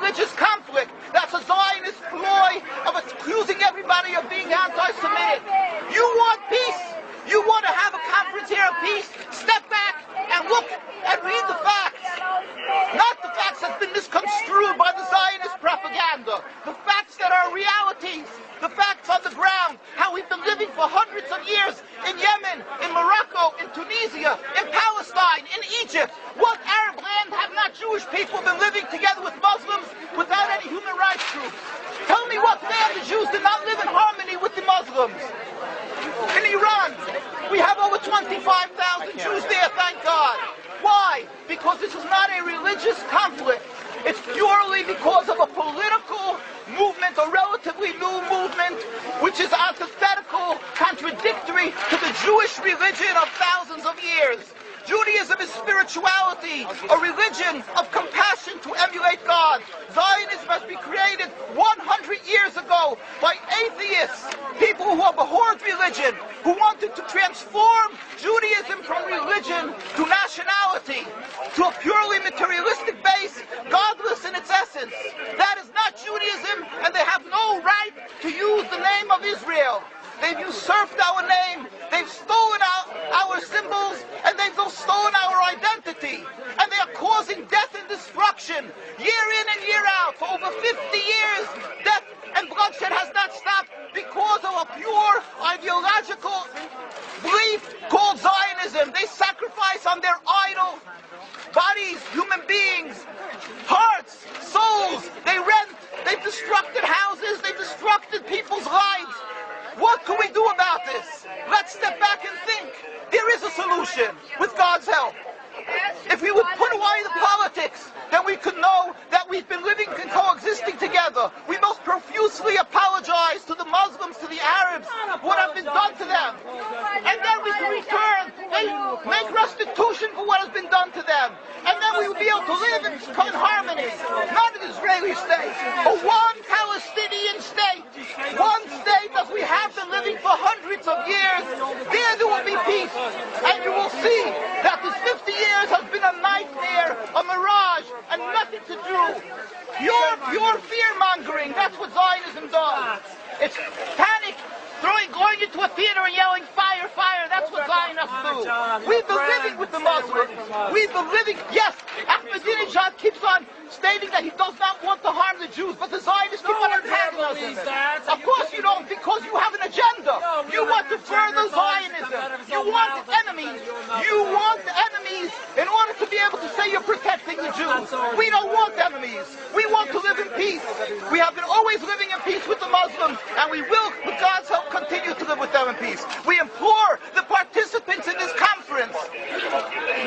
religious conflict. That's a Zionist ploy of accusing everybody of being anti-Semitic. You want peace? You want to have a conference here of peace? Step back and look and read the facts. Not the facts that's been misconstrued by the Zionist propaganda. The facts that are realities. The facts on the ground. How we've been living for hundreds of years in Yemen, in Morocco, in Tunisia, in Palestine, in Egypt. What Arab land have not Jewish people been living together with Muslims without any human rights groups? Tell me what land the Jews did not live in harmony with the Muslims. In Iran, we have over 25,000 Jews there, thank God. Why? Because this is not a religious conflict. It's purely because of a political movement, a relatively new movement, which is antithetical, contradictory to the Jewish religion of thousands of years. Judaism is spirituality, a religion of compassion to emulate God. Zionism must be created 100 years ago by atheists, people who abhorred religion, who wanted to transform Judaism from religion to nationality, to a purely materialistic base, godless in its essence. That is not Judaism, and they have no right to use the name of Israel. They've usurped our name, they've stolen our symbols, and they've stolen our identity. And they are causing death and destruction, year in and year out. For over 50 years, death and bloodshed has not stopped because of a pure ideological belief called Zionism. They sacrifice on their idol bodies, human beings, hearts, souls. They rent, they've destructed houses, they've destructed people's lives. What can we do about this? Let's step back and think. There is a solution with God's help. If we would put away the politics, then we could know that we've been living and coexisting together. We most profusely apologize to the Muslims, to the Arabs, what has been done to them. And then we can return and make restitution for what has been done to them. And then we will be able to live in harmony. Not an Israeli state, but one Palestinian state. One state as we have been living for hundreds of years. There will be peace. And you will see that this 50 years has been a nightmare, a mirage, and nothing to do. Pure fear-mongering, that's what Zionism does. It's panic, going into a theater and yelling, fire, fire, that's what Zionists do. We've been living with the Muslims. We've been living, yes, Ahmadinejad keeps on stating that he does not want to harm the Jews, but the Zionists keep on antagonizing him. Of course you don't, because you have an agenda. You want to further Zionism. You want enemies. You want enemies in order to be able to say you're protecting the Jews. We don't want enemies. We want to live in peace. We have been always living in peace with the Muslims, and we will, with God's help, continue to live with them in peace. We implore the participants in this conference,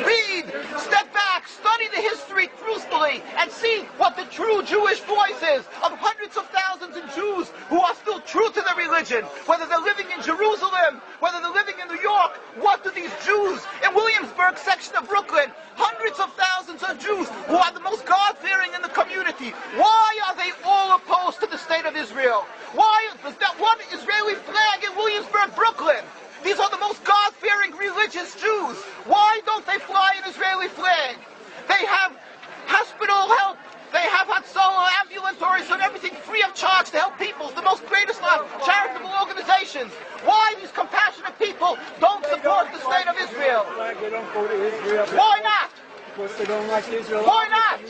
read, step back, study the history truthfully, and see what the true Jewish voice is of hundreds of thousands of Jews who are still true to their religion, whether they're living in Jerusalem, whether they're living in New York. What do these Jews in Williamsburg section of Brooklyn, hundreds of thousands of Jews who are the most God-fearing in the community, why are they all opposed to the state of Israel? Why is that one Israeli flag in Williamsburg, Brooklyn? These are the most God-fearing religious Jews. Why don't they fly an Israeli flag? They have hospital help. They have Hatzolah, ambulatories, and everything free of charge to help people. The most greatest charitable organizations. Why these compassionate people don't support the state of Israel? Why not? Because they don't like Israel. Why not?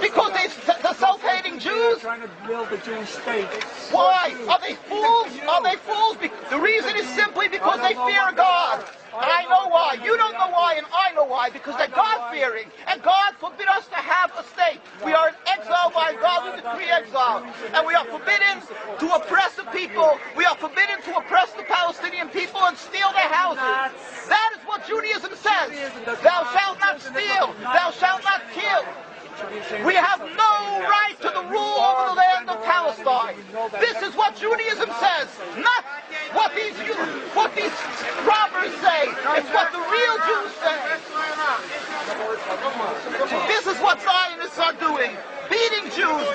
Because they're self-hating Jews? Trying to build a Jewish state. Why? Are they fools? Are they fools? The reason is simply because they fear God. And I know why. You don't know why, and I know why. Because they're God-fearing. And God forbid us to have a state. We are in exile by God. We decree exile. And we are forbidden to oppress the people. We are forbidden to oppress the Palestinian people and steal their houses. That is what Judaism says. Thou shalt not steal. Thou shalt not kill. We have no right to the rule over the land of Palestine. This is what Judaism says, not what these robbers say. It's what the real Jews say. This is what Zionists are doing. Beating Jews,